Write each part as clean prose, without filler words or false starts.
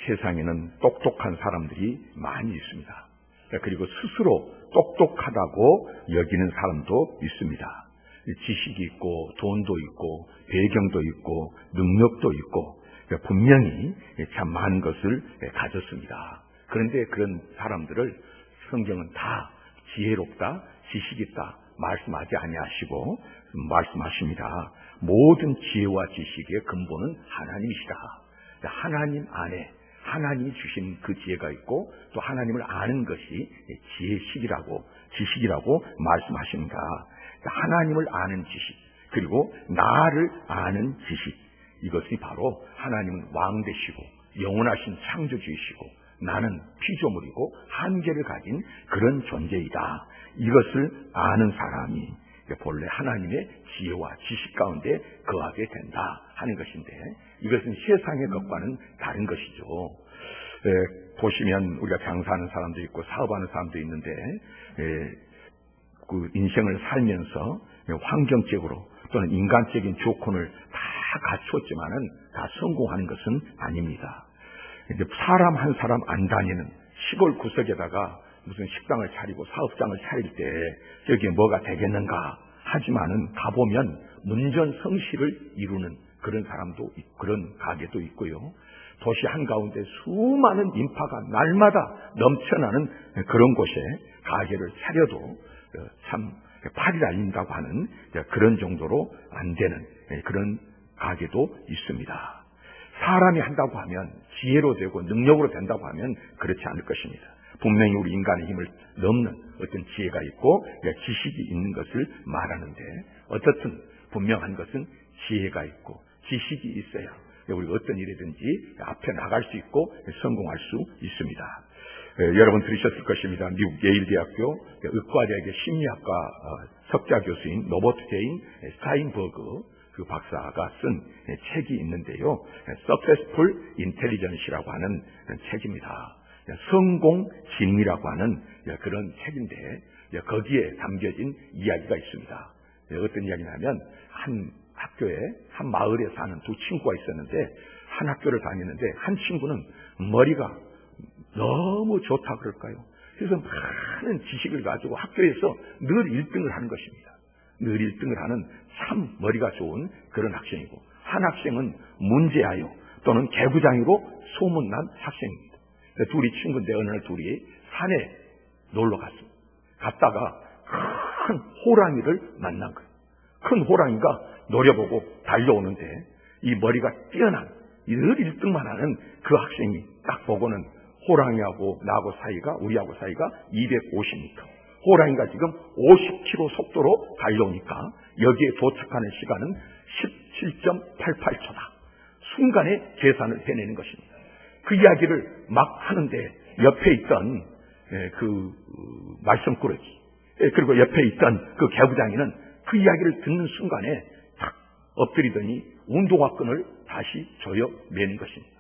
세상에는 똑똑한 사람들이 많이 있습니다. 그리고 스스로 똑똑하다고 여기는 사람도 있습니다. 지식이 있고 돈도 있고 배경도 있고 능력도 있고 분명히 참 많은 것을 가졌습니다. 그런데 그런 사람들을 성경은 다 지혜롭다, 지식 있다 말씀하지 아니하시고 말씀하십니다. 모든 지혜와 지식의 근본은 하나님이시다. 하나님 안에 하나님이 주신 그 지혜가 있고 또 하나님을 아는 것이 지혜식이라고 지식이라고 말씀하십니다. 하나님을 아는 지식 그리고 나를 아는 지식 이것이 바로 하나님은 왕 되시고 영원하신 창조주이시고 나는 피조물이고 한계를 가진 그런 존재이다. 이것을 아는 사람이 본래 하나님의 지혜와 지식 가운데 거하게 된다 하는 것인데 이것은 세상의 것과는 다른 것이죠. 보시면 우리가 장사하는 사람도 있고 사업하는 사람도 있는데 그 인생을 살면서 환경적으로 또는 인간적인 조건을 다 갖추었지만은 다 성공하는 것은 아닙니다. 사람 한 사람 안 다니는 시골 구석에다가 무슨 식당을 차리고 사업장을 차릴 때 저기에 뭐가 되겠는가 하지만은 가보면 문전성시를 이루는 그런 사람도 그런 가게도 있고요. 도시 한가운데 수많은 인파가 날마다 넘쳐나는 그런 곳에 가게를 차려도 참 팔이 날린다고 하는 그런 정도로 안 되는 그런 가게도 있습니다. 사람이 한다고 하면 지혜로 되고 능력으로 된다고 하면 그렇지 않을 것입니다. 분명히 우리 인간의 힘을 넘는 어떤 지혜가 있고 지식이 있는 것을 말하는데 어떻든 분명한 것은 지혜가 있고 지식이 있어야 우리가 어떤 일이든지 앞에 나갈 수 있고 성공할 수 있습니다. 여러분 들으셨을 것입니다. 미국 예일대학교 의과대학의 심리학과 석좌 교수인 로버트 제인 스타인버그 그 박사가 쓴 책이 있는데요. Successful Intelligence라고 하는 책입니다. 성공 진리라고 하는 그런 책인데 거기에 담겨진 이야기가 있습니다. 어떤 이야기냐면 한 학교에 한 마을에 사는 두 친구가 있었는데 한 학교를 다니는데 한 친구는 머리가 너무 좋다 그럴까요? 그래서 많은 지식을 가지고 학교에서 늘 1등을 하는 것입니다. 늘 1등을 하는 참 머리가 좋은 그런 학생이고 한 학생은 문제아요 또는 개구장이로 소문난 학생입니다. 둘이 친구인데 어느 날 둘이 산에 놀러 갔습니다. 갔다가 큰 호랑이를 만난 거예요. 큰 호랑이가 노려보고 달려오는데 이 머리가 뛰어난 늘 1등만 하는 그 학생이 딱 보고는 호랑이하고 나하고 사이가 우리하고 사이가 250m 호랑이가 지금 50km 속도로 달려오니까 여기에 도착하는 시간은 17.88초다. 순간에 계산을 해내는 것입니다. 그 이야기를 막 하는데 옆에 있던 그 말썽꾸러기 그리고 옆에 있던 그 개구장이는 그 이야기를 듣는 순간에 탁 엎드리더니 운동화끈을 다시 조여 매는 것입니다.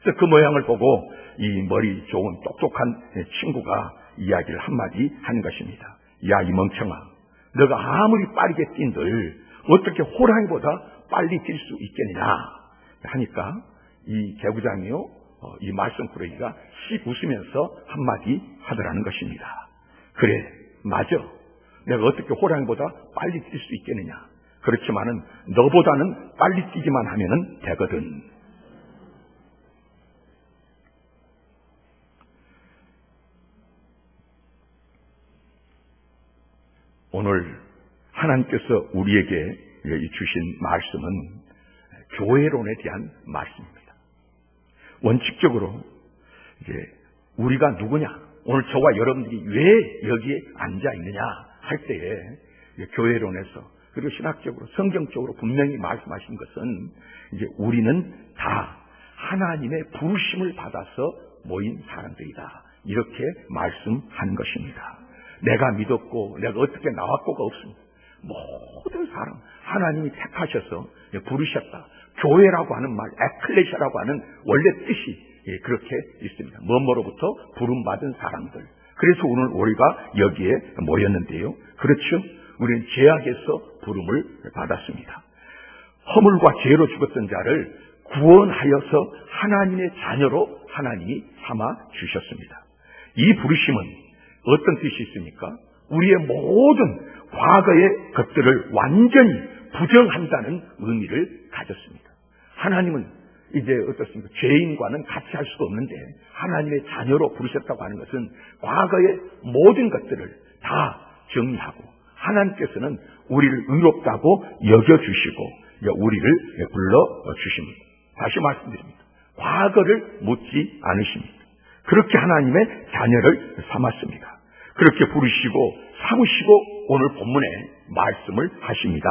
그래서 그 모양을 보고 이 머리 좋은 똑똑한 친구가 이야기를 한마디 하는 것입니다. 야, 이 멍청아, 너가 아무리 빠르게 뛴들 어떻게 호랑이보다 빨리 뛸 수 있겠느냐 하니까 이 개구장이요 이 말썽꾸러기가 씩 웃으면서 한마디 하더라는 것입니다. 그래, 맞아. 내가 어떻게 호랑이보다 빨리 뛸 수 있겠느냐. 그렇지만은 너보다는 빨리 뛰기만 하면은 되거든. 오늘 하나님께서 우리에게 주신 말씀은 교회론에 대한 말씀입니다. 원칙적으로 이제 우리가 누구냐, 오늘 저와 여러분들이 왜 여기에 앉아 있느냐 할 때에 교회론에서 그리고 신학적으로 성경적으로 분명히 말씀하신 것은 이제 우리는 다 하나님의 부르심을 받아서 모인 사람들이다. 이렇게 말씀한 것입니다. 내가 믿었고 내가 어떻게 나왔고가 없습니다. 모든 사람 하나님이 택하셔서 부르셨다. 교회라고 하는 말, 에클레시아라고 하는 원래 뜻이 그렇게 있습니다. 뭐뭐로부터 부름받은 사람들. 그래서 오늘 우리가 여기에 모였는데요. 그렇죠? 우리는 죄악에서 부름을 받았습니다. 허물과 죄로 죽었던 자를 구원하여서 하나님의 자녀로 하나님이 삼아 주셨습니다. 이 부르심은 어떤 뜻이 있습니까? 우리의 모든 과거의 것들을 완전히 부정한다는 의미를 가졌습니다. 하나님은 이제 어떻습니까? 죄인과는 같이 할 수가 없는데 하나님의 자녀로 부르셨다고 하는 것은 과거의 모든 것들을 다 정리하고 하나님께서는 우리를 의롭다고 여겨주시고 우리를 불러주십니다. 다시 말씀드립니다. 과거를 묻지 않으십니다. 그렇게 하나님의 자녀를 삼았습니다. 그렇게 부르시고 삼으시고 오늘 본문에 말씀을 하십니다.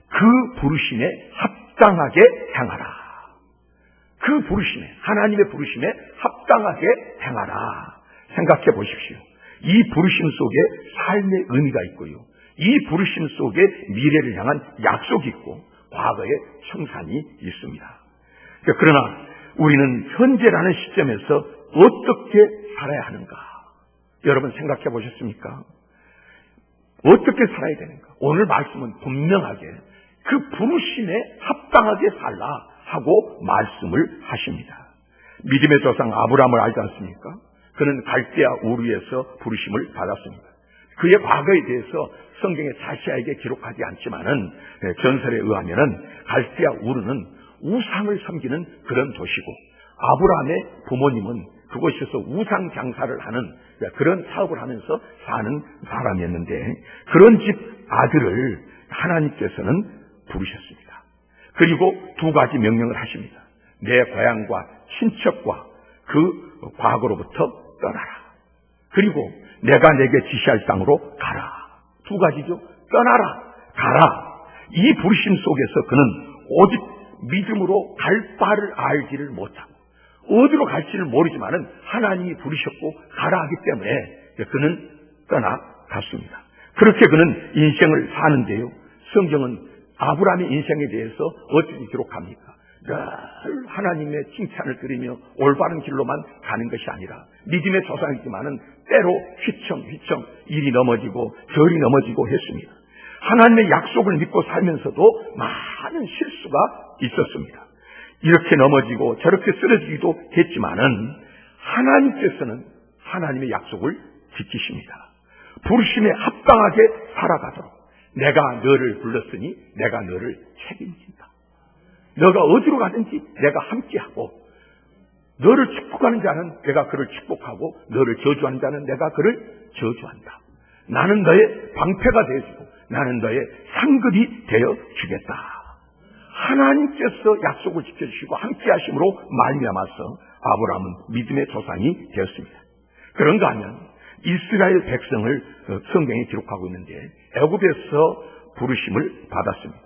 그 부르심에 합당하게 행하라. 그 부르심에, 하나님의 부르심에 합당하게 행하라. 생각해 보십시오. 이 부르심 속에 삶의 의미가 있고요. 이 부르심 속에 미래를 향한 약속이 있고 과거의 청산이 있습니다. 그러나 우리는 현재라는 시점에서 어떻게 살아야 하는가? 여러분 생각해 보셨습니까? 어떻게 살아야 되는가? 오늘 말씀은 분명하게 그 부르심에 합당하게 살라 하고 말씀을 하십니다. 믿음의 조상 아브라함을 알지 않습니까? 그는 갈대아 우르에서 부르심을 받았습니다. 그의 과거에 대해서 성경에 자세하게 기록하지 않지만은 전설에 의하면은 갈대아 우르는 우상을 섬기는 그런 도시고 아브라함의 부모님은 그곳에서 우상 장사를 하는 그런 사업을 하면서 사는 사람이었는데 그런 집 아들을 하나님께서는 부르셨습니다. 그리고 두 가지 명령을 하십니다. 내 고향과 친척과 그 과거로부터 떠나라. 그리고 내가 내게 지시할 땅으로 가라. 두 가지죠. 떠나라, 가라. 이 부르심 속에서 그는 오직 믿음으로 갈 바를 알지를 못하고 어디로 갈지를 모르지만은 하나님이 부르셨고 가라 하기 때문에 그는 떠나갔습니다. 그렇게 그는 인생을 사는데요. 성경은 아브라함의 인생에 대해서 어떻게 기록합니까? 늘 하나님의 칭찬을 들으며 올바른 길로만 가는 것이 아니라 믿음의 조상이지만은 때로 휘청휘청 이리 넘어지고 저리 넘어지고 했습니다. 하나님의 약속을 믿고 살면서도 많은 실수가 있었습니다. 이렇게 넘어지고 저렇게 쓰러지기도 했지만은 하나님께서는 하나님의 약속을 지키십니다. 부르심에 합당하게 살아가도록 내가 너를 불렀으니 내가 너를 책임진다. 너가 어디로 가든지 내가 함께하고 너를 축복하는 자는 내가 그를 축복하고 너를 저주하는 자는 내가 그를 저주한다. 나는 너의 방패가 되어주고 나는 너의 상급이 되어주겠다. 하나님께서 약속을 지켜주시고 함께하심으로 말미암아서 아브라함은 믿음의 조상이 되었습니다. 그런가 하면 이스라엘 백성을 성경에 기록하고 있는데 애굽에서 부르심을 받았습니다.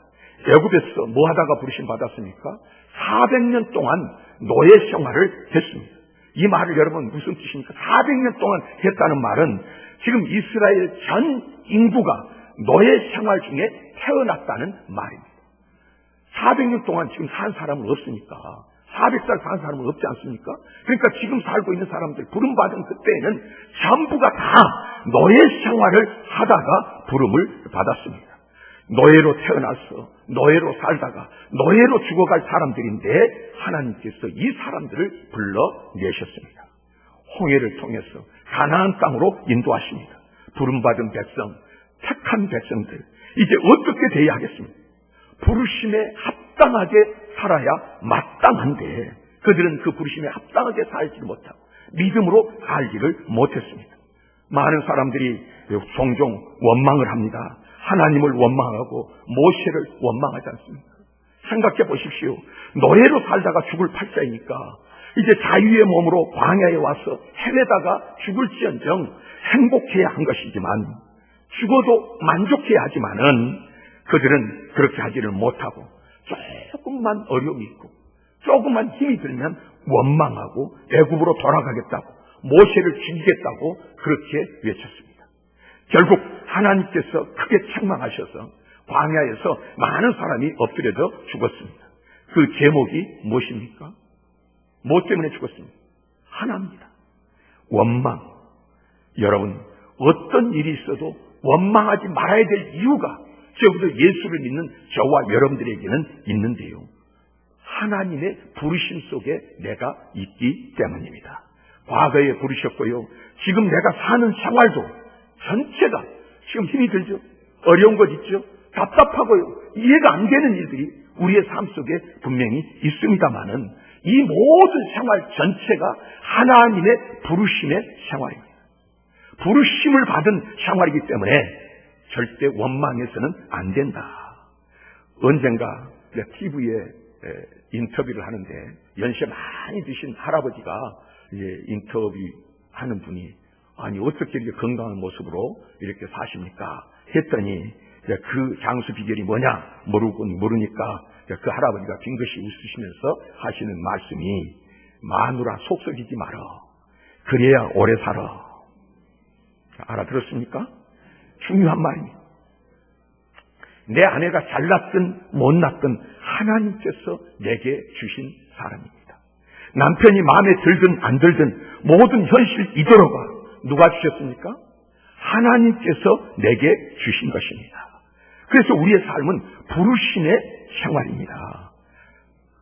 애굽에서 뭐 하다가 부르심 받았습니까? 400년 동안 노예 생활을 했습니다. 이 말을 여러분 무슨 뜻입니까? 400년 동안 했다는 말은 지금 이스라엘 전 인구가 노예 생활 중에 태어났다는 말입니다. 400년 동안 지금 산 사람은 없으니까 400살 산 사람은 없지 않습니까? 그러니까 지금 살고 있는 사람들 부름받은 그때에는 전부가 다 노예 생활을 하다가 부름을 받았습니다. 노예로 태어나서 노예로 살다가 노예로 죽어갈 사람들인데 하나님께서 이 사람들을 불러내셨습니다. 홍해를 통해서 가나안 땅으로 인도하십니다. 부름받은 백성, 택한 백성들 이제 어떻게 돼야 하겠습니까? 부르심에 합당하게 살아야 마땅한데 그들은 그 부르심에 합당하게 살지를 못하고 믿음으로 살지를 못했습니다. 많은 사람들이 종종 원망을 합니다. 하나님을 원망하고 모세를 원망하지 않습니까? 생각해 보십시오. 노예로 살다가 죽을 팔자이니까 이제 자유의 몸으로 광야에 와서 헤매다가 죽을지언정 행복해야 한 것이지만 죽어도 만족해야 하지만은 그들은 그렇게 하지를 못하고 조금만 어려움이 있고 조금만 힘이 들면 원망하고 애굽으로 돌아가겠다고 모세를 죽이겠다고 그렇게 외쳤습니다. 결국 하나님께서 크게 책망하셔서 광야에서 많은 사람이 엎드려져 죽었습니다. 그 제목이 무엇입니까? 뭐 때문에 죽었습니까? 하나입니다. 원망. 여러분 어떤 일이 있어도 원망하지 말아야 될 이유가 적어도 예수를 믿는 저와 여러분들에게는 있는데요. 하나님의 부르심 속에 내가 있기 때문입니다. 과거에 부르셨고요. 지금 내가 사는 생활도 전체가 지금 힘이 들죠. 어려운 것 있죠. 답답하고요. 이해가 안 되는 일들이 우리의 삶 속에 분명히 있습니다만은 이 모든 생활 전체가 하나님의 부르심의 생활입니다. 부르심을 받은 생활이기 때문에 절대 원망해서는 안 된다. 언젠가 TV에 인터뷰를 하는데 연세 많이 드신 할아버지가 인터뷰하는 분이 아니 어떻게 이렇게 건강한 모습으로 이렇게 사십니까? 했더니 그 장수 비결이 뭐냐 모르니까 그 할아버지가 빙긋이 웃으시면서 하시는 말씀이 마누라 속썩이지 마라. 그래야 오래 살아. 알아들었습니까? 중요한 말입니다. 내 아내가 잘났든 못났든 하나님께서 내게 주신 사람입니다. 남편이 마음에 들든 안 들든 모든 현실 이대로가 누가 주셨습니까? 하나님께서 내게 주신 것입니다. 그래서 우리의 삶은 부르심의 생활입니다.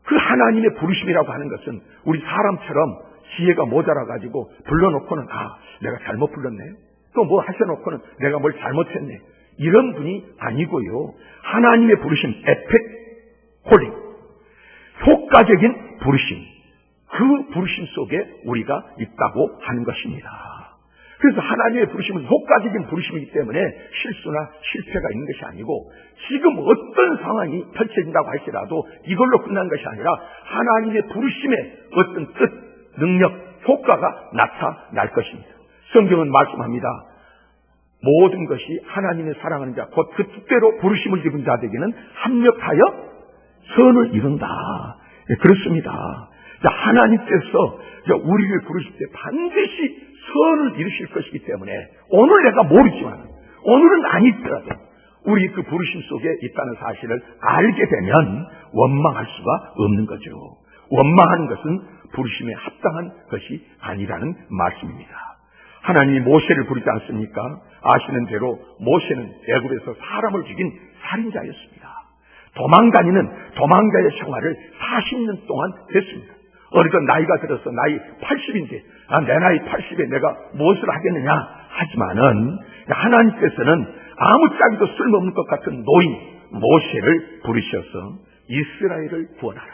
그 하나님의 부르심이라고 하는 것은 우리 사람처럼 지혜가 모자라가지고 불러놓고는 내가 잘못 불렀네. 또 뭐 하셔놓고는 내가 뭘 잘못했네. 이런 분이 아니고요. 하나님의 부르심, 에펙 콜링, 효과적인 부르심, 그 부르심 속에 우리가 있다고 하는 것입니다. 그래서 하나님의 부르심은 효과적인 부르심이기 때문에 실수나 실패가 있는 것이 아니고 지금 어떤 상황이 펼쳐진다고 할지라도 이걸로 끝난 것이 아니라 하나님의 부르심에 어떤 뜻, 능력, 효과가 나타날 것입니다. 성경은 말씀합니다. 모든 것이 하나님의 사랑하는 자, 곧 그 뜻대로 부르심을 입은 자에게는 합력하여 선을 이룬다. 그렇습니다. 하나님께서 우리를 부르실 때 반드시 선을 이루실 것이기 때문에 오늘 내가 모르지만 오늘은 아니더라도 우리 그 부르심 속에 있다는 사실을 알게 되면 원망할 수가 없는 거죠. 원망하는 것은 부르심에 합당한 것이 아니라는 말씀입니다. 하나님이 모세를 부르지 않습니까? 아시는 대로 모세는 애굽에서 사람을 죽인 살인자였습니다. 도망자의 생활을 40년 동안 했습니다. 어느덧 나이가 들어서 나이 80인데 내 나이 80에 내가 무엇을 하겠느냐 하지만은 하나님께서는 아무짝에도 쓸모없는 것 같은 노인 모세를 부르셔서 이스라엘을 구원하라.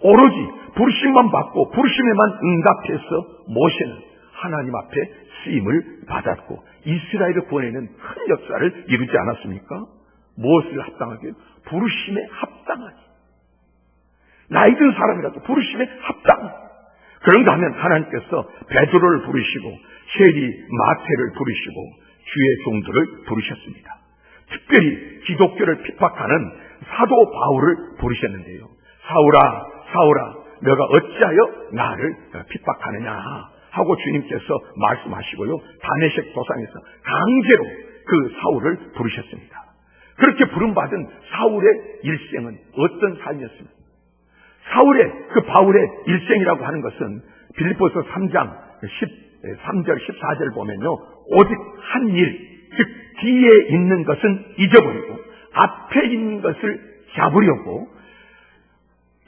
오로지 부르심만 받고 부르심에만 응답해서 모세는 하나님 앞에 쓰임을 받았고 이스라엘을 구원해내는 큰 역사를 이루지 않았습니까? 무엇을 합당하게? 부르심에 합당하니. 나이 든 사람이라도 부르심에 합당하니. 그런가 하면 하나님께서 베드로를 부르시고 세리 마태를 부르시고 주의 종들을 부르셨습니다. 특별히 기독교를 핍박하는 사도 바울을 부르셨는데요. 사울아 너가 어찌하여 나를 핍박하느냐 하고 주님께서 말씀하시고요. 다메섹 도상에서 강제로 그 사울을 부르셨습니다. 그렇게 부름받은 사울의 일생은 어떤 삶이었습니까? 그 바울의 일생이라고 하는 것은 빌립보서 3장 13절 14절 보면요. 오직 한 일, 즉 뒤에 있는 것은 잊어버리고 앞에 있는 것을 잡으려고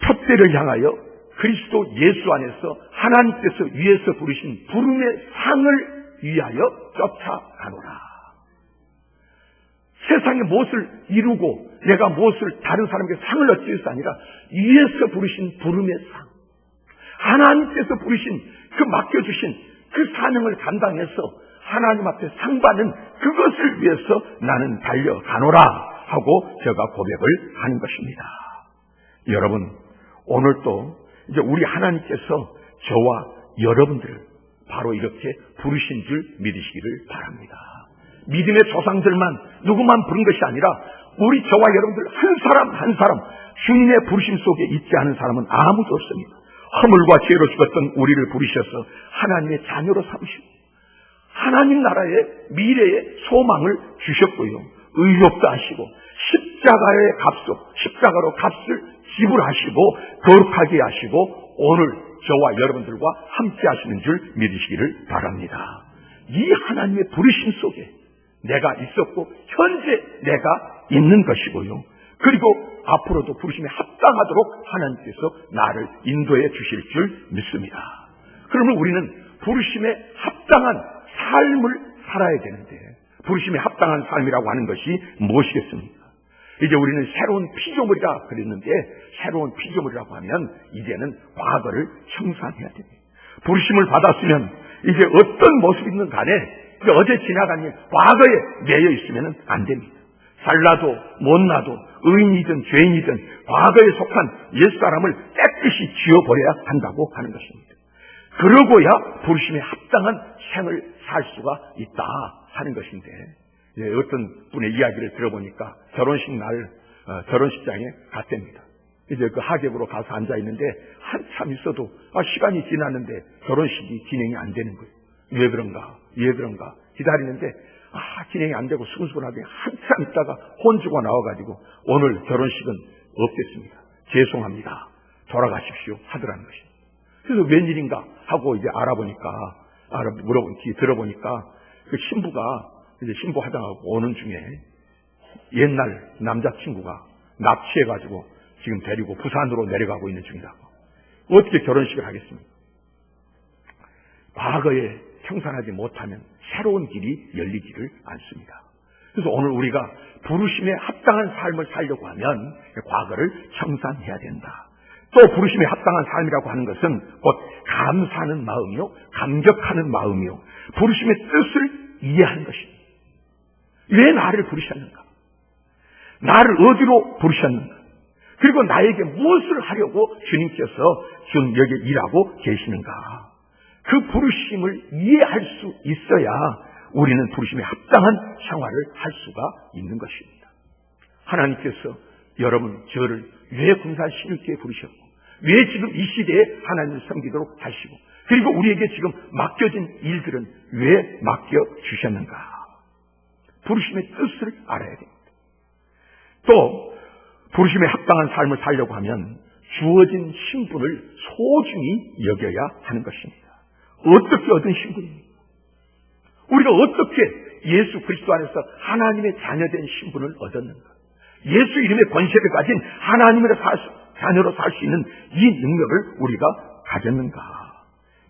푯대를 향하여 그리스도 예수 안에서 하나님께서 위에서 부르신 부름의 상을 위하여 쫓아가노라. 세상에 무엇을 이루고 내가 무엇을 다른 사람에게 상을 얻기 위해서 아니라 위에서 부르신 부름의 상, 하나님께서 부르신 그 맡겨주신 그 사명을 감당해서 하나님 앞에 상 받는 그것을 위해서 나는 달려가노라 하고 제가 고백을 하는 것입니다. 여러분, 오늘도 이제 우리 하나님께서 저와 여러분들을 바로 이렇게 부르신 줄 믿으시기를 바랍니다. 믿음의 조상들만 누구만 부른 것이 아니라 우리 저와 여러분들 한 사람 주님의 부르심 속에 있지 않은 사람은 아무도 없습니다. 허물과 죄로 죽었던 우리를 부르셔서 하나님의 자녀로 삼으시고 하나님 나라의 미래의 소망을 주셨고요. 의롭다 하시고 십자가로 값을 지불하시고 거룩하게 하시고 오늘 저와 여러분들과 함께 하시는 줄 믿으시기를 바랍니다. 이 하나님의 부르심 속에 내가 있었고 현재 내가 있는 것이고요. 그리고 앞으로도 부르심에 합당하도록 하나님께서 나를 인도해 주실 줄 믿습니다. 그러면 우리는 부르심에 합당한 삶을 살아야 되는데, 부르심에 합당한 삶이라고 하는 것이 무엇이겠습니까? 이제 우리는 새로운 피조물이라 그랬는데, 새로운 피조물이라고 하면 이제는 과거를 청산해야 됩니다. 부르심을 받았으면 이제 어떤 모습이든 간에 어제 지나간 일, 과거에 매여 있으면 안 됩니다. 잘나도 못나도 의인이든 죄인이든 과거에 속한 옛사람을 깨끗이 지워버려야 한다고 하는 것입니다. 그러고야 부르심에 합당한 생을 살 수가 있다 하는 것인데, 어떤 분의 이야기를 들어보니까 결혼식 날 결혼식장에 갔답니다. 이제 그 하객으로 가서 앉아 있는데 한참 있어도 시간이 지났는데 결혼식이 진행이 안 되는 거예요. 왜 그런가 기다리는데 진행이 안 되고 수근수근하게 한참 있다가 혼주가 나와가지고 오늘 결혼식은 없겠습니다. 죄송합니다. 돌아가십시오 하더라는 것입니다. 그래서 웬일인가 하고 이제 들어보니까 그 신부가 이제 신부 화장하고 오는 중에 옛날 남자친구가 납치해가지고 지금 데리고 부산으로 내려가고 있는 중이라고. 어떻게 결혼식을 하겠습니까? 과거에 청산하지 못하면 새로운 길이 열리지를 않습니다. 그래서 오늘 우리가 부르심에 합당한 삶을 살려고 하면 과거를 청산해야 된다. 또 부르심에 합당한 삶이라고 하는 것은 곧 감사하는 마음이요, 감격하는 마음이요, 부르심의 뜻을 이해하는 것입니다. 왜 나를 부르셨는가? 나를 어디로 부르셨는가? 그리고 나에게 무엇을 하려고 주님께서 지금 여기 일하고 계시는가? 그 부르심을 이해할 수 있어야 우리는 부르심에 합당한 생활을 할 수가 있는 것입니다. 하나님께서 여러분, 저를 왜 군산 신육교에 부르셨고, 왜 지금 이 시대에 하나님을 섬기도록 하시고, 그리고 우리에게 지금 맡겨진 일들은 왜 맡겨주셨는가? 부르심의 뜻을 알아야 됩니다. 또 부르심에 합당한 삶을 살려고 하면 주어진 신분을 소중히 여겨야 하는 것입니다. 어떻게 얻은 신분입니까? 우리가 어떻게 예수 그리스도 안에서 하나님의 자녀된 신분을 얻었는가? 예수 이름의 권세를 가진 하나님의 자녀로 살 수 있는 이 능력을 우리가 가졌는가?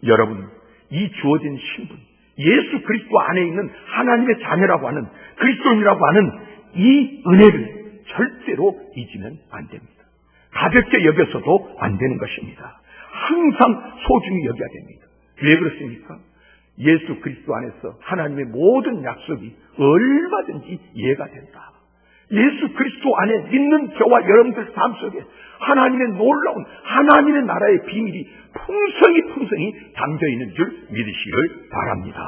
여러분, 이 주어진 신분, 예수 그리스도 안에 있는 하나님의 자녀라고 하는, 그리스도인이라고 하는 이 은혜를 절대로 잊으면 안 됩니다. 가볍게 여겨서도 안 되는 것입니다. 항상 소중히 여겨야 됩니다. 왜 그렇습니까? 예수 그리스도 안에서 하나님의 모든 약속이 얼마든지 이해가 된다. 예수 그리스도 안에 믿는 저와 여러분들 삶 속에 하나님의 놀라운 하나님의 나라의 비밀이 풍성히 담겨 있는 줄 믿으시길 바랍니다.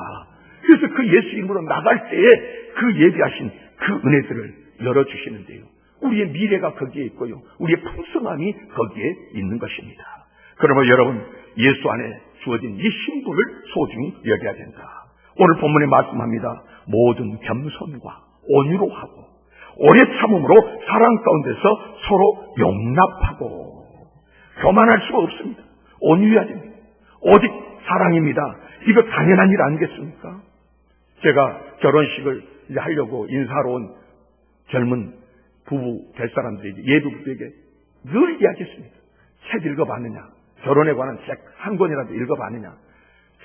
그래서 그 예수 이름으로 나갈 때에 그 예비하신 그 은혜들을 열어주시는데요, 우리의 미래가 거기에 있고요, 우리의 풍성함이 거기에 있는 것입니다. 그러면 여러분, 예수 안에 주어진 이 신분을 소중히 여겨야 된다. 오늘 본문에 말씀합니다. 모든 겸손과 온유로 하고 오래 참음으로 사랑 가운데서 서로 용납하고. 교만할 수가 없습니다. 온유해야 됩니다. 오직 사랑입니다. 이거 당연한 일 아니겠습니까? 제가 결혼식을 이제 하려고 인사하러 온 젊은 부부 될 사람들에게, 예비부부에게 늘 이야기했습니다. 책 읽어봤느냐? 결혼에 관한 책 한 권이라도 읽어봤느냐?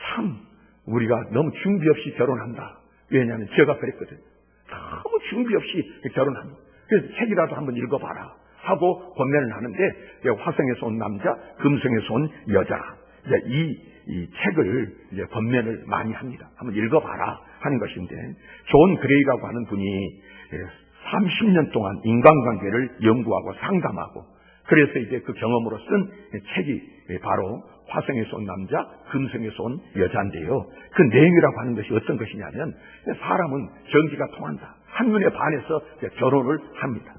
참 우리가 너무 준비 없이 결혼한다. 왜냐하면 제가 그랬거든요. 너무 준비 없이 결혼합니다. 그래서 책이라도 한번 읽어봐라 하고 권면을 하는데, 화성에서 온 남자, 금성에서 온 여자, 이 책을 이제 권면을 많이 합니다. 한번 읽어봐라 하는 것인데, 존 그레이라고 하는 분이 30년 동안 인간관계를 연구하고 상담하고, 그래서 이제 그 경험으로 쓴 책이 바로 화성에서 온 남자, 금성에서 온 여자인데요. 그 내용이라고 하는 것이 어떤 것이냐면, 사람은 전기가 통한다. 한눈에 반해서 결혼을 합니다.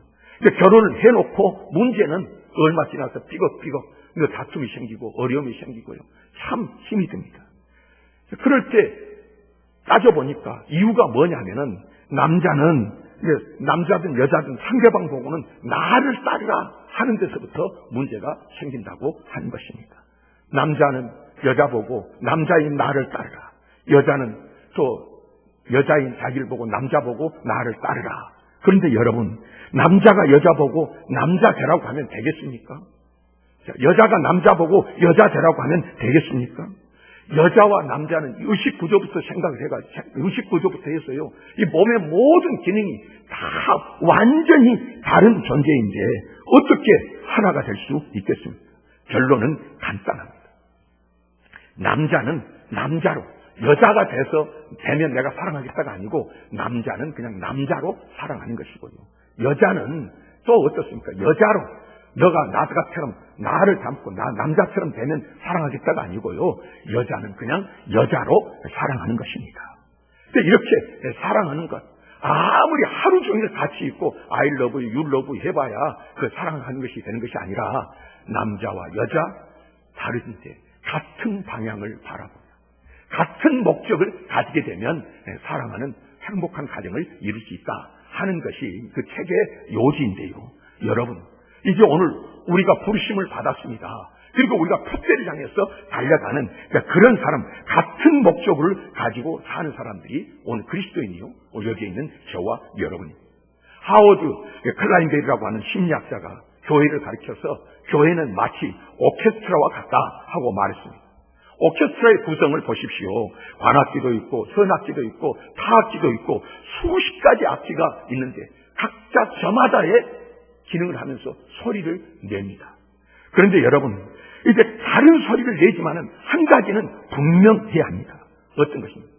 결혼을 해놓고 문제는 얼마 지나서 삐걱삐걱 다툼이 생기고 어려움이 생기고요. 참 힘이 듭니다. 그럴 때 따져보니까 이유가 뭐냐면은, 남자든 여자든 상대방 보고는 나를 따르라 하는 데서부터 문제가 생긴다고 하는 것입니다. 남자는 여자 보고 남자인 나를 따르라. 여자는 또 여자인 자기를 보고 남자 보고 나를 따르라 그런데 여러분, 남자가 여자 보고 남자 되라고 하면 되겠습니까? 여자가 남자 보고 여자 되라고 하면 되겠습니까? 여자와 남자는 의식 구조부터 생각을 해가지고, 의식 구조부터 해서요, 이 몸의 모든 기능이 다 완전히 다른 존재인데 어떻게 하나가 될 수 있겠습니까? 결론은 간단합니다. 남자는 남자로, 여자가 되면 내가 사랑하겠다가 아니고, 남자는 그냥 남자로 사랑하는 것이고요. 여자는 또 어떻습니까? 여자로, 너가 나처럼 나를 닮고 나 남자처럼 되면 사랑하겠다가 아니고요. 여자는 그냥 여자로 사랑하는 것입니다. 근데 이렇게 사랑하는 것, 아무리 하루 종일 같이 있고 I love you, you love you 해봐야 그 사랑하는 것이 되는 것이 아니라, 남자와 여자 다른데 같은 방향을 바라보며 같은 목적을 가지게 되면 사랑하는 행복한 가정을 이룰 수 있다 하는 것이 그 책의 요지인데요. 여러분, 이제 오늘 우리가 부르심을 받았습니다. 그리고 우리가 표대를 향해서 달려가는 그런 사람, 같은 목적을 가지고 사는 사람들이 오늘 그리스도인이요, 여기에 있는 저와 여러분입니다. 하워드 클라인베리라고 하는 심리학자가 교회를 가르쳐서 교회는 마치 오케스트라와 같다 하고 말했습니다. 오케스트라의 구성을 보십시오. 관악기도 있고 선악기도 있고 타악기도 있고 수십 가지 악기가 있는데 각자 저마다의 기능을 하면서 소리를 냅니다. 그런데 여러분, 이제 다른 소리를 내지만은 한 가지는 분명해야 합니다. 어떤 것입니까?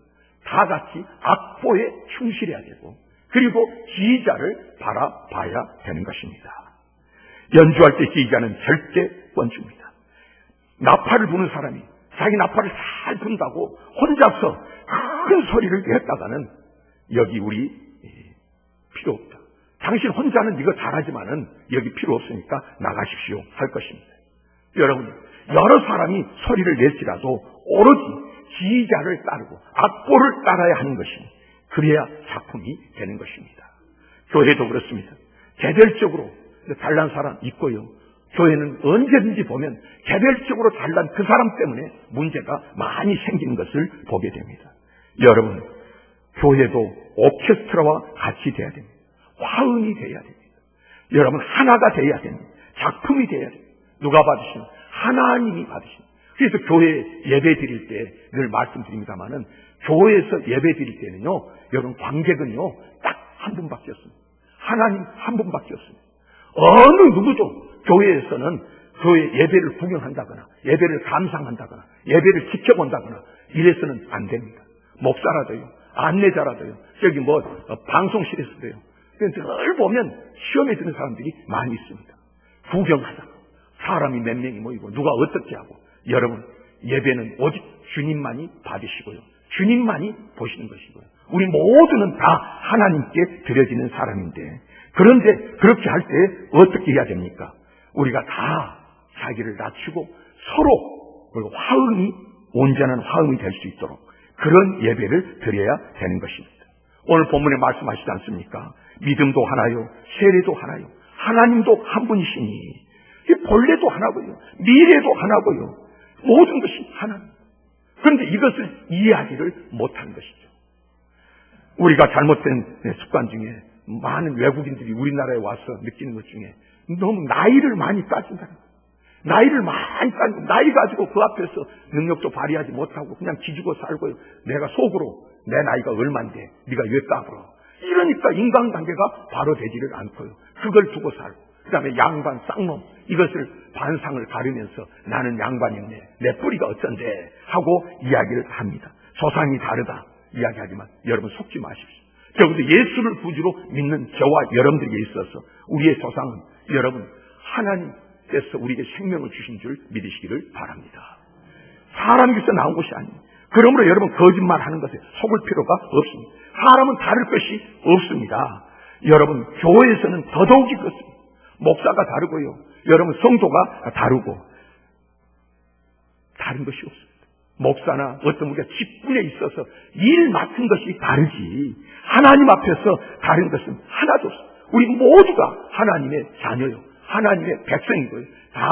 다 같이 악보에 충실해야 되고, 그리고 지휘자를 바라봐야 되는 것입니다. 연주할 때 지휘자는 절대 권주입니다. 나팔을 부는 사람이 자기 나팔을 잘 분다고 혼자서 큰 소리를 냈다가는 여기 우리 필요 없다. 당신 혼자는 이거 잘하지만은 여기 필요 없으니까 나가십시오 할 것입니다. 여러분, 여러 사람이 소리를 낼지라도 오로지 지휘자를 따르고 악보를 따라야 하는 것이, 그래야 작품이 되는 것입니다. 교회도 그렇습니다. 개별적으로 잘난 사람 있고요, 교회는 언제든지 보면 개별적으로 잘난 그 사람 때문에 문제가 많이 생기는 것을 보게 됩니다. 여러분, 교회도 오케스트라와 같이 돼야 됩니다. 화음이 돼야 됩니다. 여러분, 하나가 돼야 됩니다. 작품이 돼야 됩니다. 누가 받으시는? 하나님이 받으시는. 그래서 교회 예배 드릴 때 늘 말씀드립니다만은, 교회에서 예배 드릴 때는요, 여러분, 관객은요 딱 한 분밖에 없습니다. 하나님 한 분밖에 없습니다. 어느 누구도 교회에서는 교회 예배를 구경한다거나 예배를 감상한다거나 예배를 지켜본다거나 이래서는 안 됩니다. 목사라도요, 안내자라도요, 저기 방송실에서도요, 늘 보면 시험에 드는 사람들이 많이 있습니다. 구경하다가 사람이 몇 명이 모이고 누가 어떻게 하고. 여러분, 예배는 오직 주님만이 받으시고요, 주님만이 보시는 것이고요, 우리 모두는 다 하나님께 드려지는 사람인데, 그런데 그렇게 할 때 어떻게 해야 됩니까? 우리가 다 자기를 낮추고 서로 화음이, 온전한 화음이 될 수 있도록 그런 예배를 드려야 되는 것입니다. 오늘 본문에 말씀하시지 않습니까? 믿음도 하나요, 세례도 하나요, 하나님도 한 분이시니, 본래도 하나고요, 미래도 하나고요, 모든 것이 하나입니다. 그런데 이것을 이해하지를 못한 것이죠. 우리가 잘못된 습관 중에 많은 외국인들이 우리나라에 와서 느끼는 것 중에 너무 나이를 많이 따진다는 거예요. 나이를 많이 따지고 나이 가지고 그 앞에서 능력도 발휘하지 못하고 그냥 기죽어 살고요. 내가 속으로 내 나이가 얼만데 네가 왜 까불어? 이러니까 인간관계가 바로 되지를 않고요. 그걸 두고 살고, 그 다음에 양반 쌍놈, 이것을 반상을 가르면서 나는 양반이네, 내 뿌리가 어쩐데 하고 이야기를 합니다. 조상이 다르다 이야기하지만 여러분 속지 마십시오. 적어도 예수를 구주로 믿는 저와 여러분들에게 있어서 우리의 조상은 여러분 하나님께서 우리에게 생명을 주신 줄 믿으시기를 바랍니다. 사람에게서 나온 것이 아닙니다. 그러므로 여러분 거짓말하는 것에 속을 필요가 없습니다. 사람은 다를 것이 없습니다. 여러분 교회에서는 더더욱이 그렇습니다. 목사가 다르고요, 여러분 성도가 다르고 다른 것이 없습니다. 목사나 어떤 우리가 직분에 있어서 일 맡은 것이 다르지 하나님 앞에서 다른 것은 하나도 없습니다. 우리 모두가 하나님의 자녀요, 하나님의 백성이고요, 다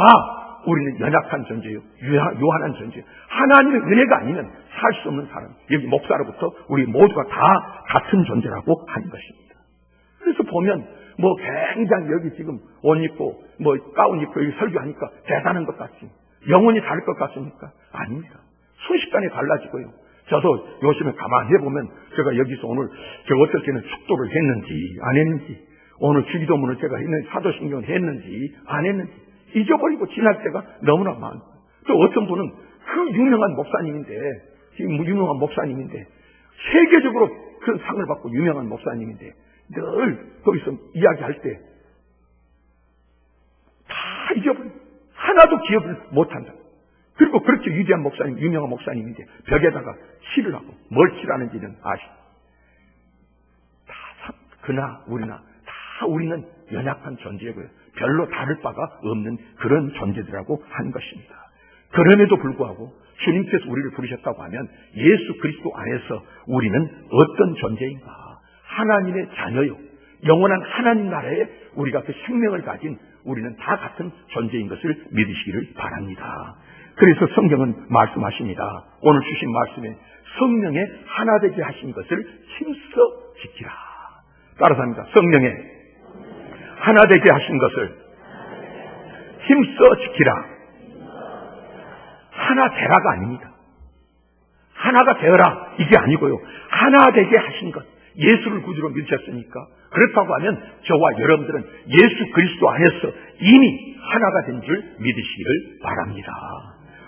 우리는 연약한 존재요, 요한한 존재요. 하나님의 은혜가 아니면 살 수 없는 사람, 여기 목사로부터 우리 모두가 다 같은 존재라고 하는 것입니다. 그래서 보면 뭐 굉장히 여기 지금 옷 입고 뭐 가운 입고 여기 설교하니까 대단한 것 같지. 영혼이 다를 것 같습니까? 아닙니다. 순식간에 달라지고요. 저도 요즘에 가만히 해보면 제가 여기서 오늘 제가 어떨 때는 축도를 했는지 안 했는지, 오늘 주기도문을 제가 했는지, 사도신경을 했는지 안 했는지 잊어버리고 지날 때가 너무나 많고, 또 어떤 분은 그 유명한 목사님인데, 지금 유명한 목사님인데 세계적으로 그런 상을 받고 유명한 목사님인데 늘 거기서 이야기할 때 다 잊어버리고 하나도 기억을 못한다. 그리고 그렇게 위대한 목사님, 유명한 목사님인데 벽에다가 칠을 하고 뭘 칠하는지는 아시죠? 그나 우리나 다 우리는 연약한 존재고요. 별로 다를 바가 없는 그런 존재들이라고 한 것입니다. 그럼에도 불구하고 주님께서 우리를 부르셨다고 하면 예수 그리스도 안에서 우리는 어떤 존재인가? 하나님의 자녀요. 영원한 하나님 나라에 우리가 그 생명을 가진 우리는 다 같은 존재인 것을 믿으시기를 바랍니다. 그래서 성경은 말씀하십니다. 오늘 주신 말씀에 성령의 하나 되게 하신 것을 힘써 지키라. 따라서 합니다. 성령의 하나 되게 하신 것을 힘써 지키라. 하나 되라가 아닙니다. 하나가 되어라 이게 아니고요. 하나 되게 하신 것. 예수를 구주로 믿으셨으니까 그렇다고 하면 저와 여러분들은 예수 그리스도 안에서 이미 하나가 된 줄 믿으시기를 바랍니다.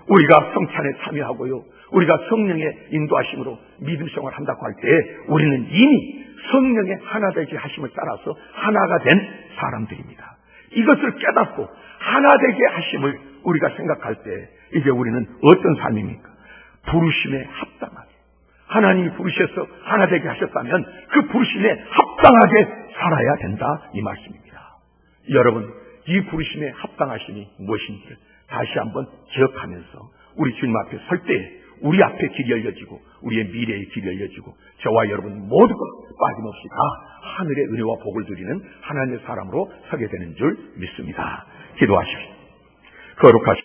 우리가 성찬에 참여하고요, 우리가 성령의 인도하심으로 믿음 생활을 한다고 할 때 우리는 이미 성령의 하나 되게 하심을 따라서 하나가 된 사람들입니다. 이것을 깨닫고 하나 되게 하심을 우리가 생각할 때 이제 우리는 어떤 삶입니까? 부르심에 합당하게, 하나님이 부르셔서 하나 되게 하셨다면 그 부르심에 합당하게 살아야 된다 이 말씀입니다. 여러분, 이 부르심에 합당하심이 무엇인지를 다시 한번 기억하면서 우리 주님 앞에 설 때 우리 앞에 길이 열려지고 우리의 미래의 길이 열려지고 저와 여러분 모두가 빠짐없이 다 하늘의 은혜와 복을 누리는 하나님의 사람으로 서게 되는 줄 믿습니다. 기도하십시오. 거룩하십시오.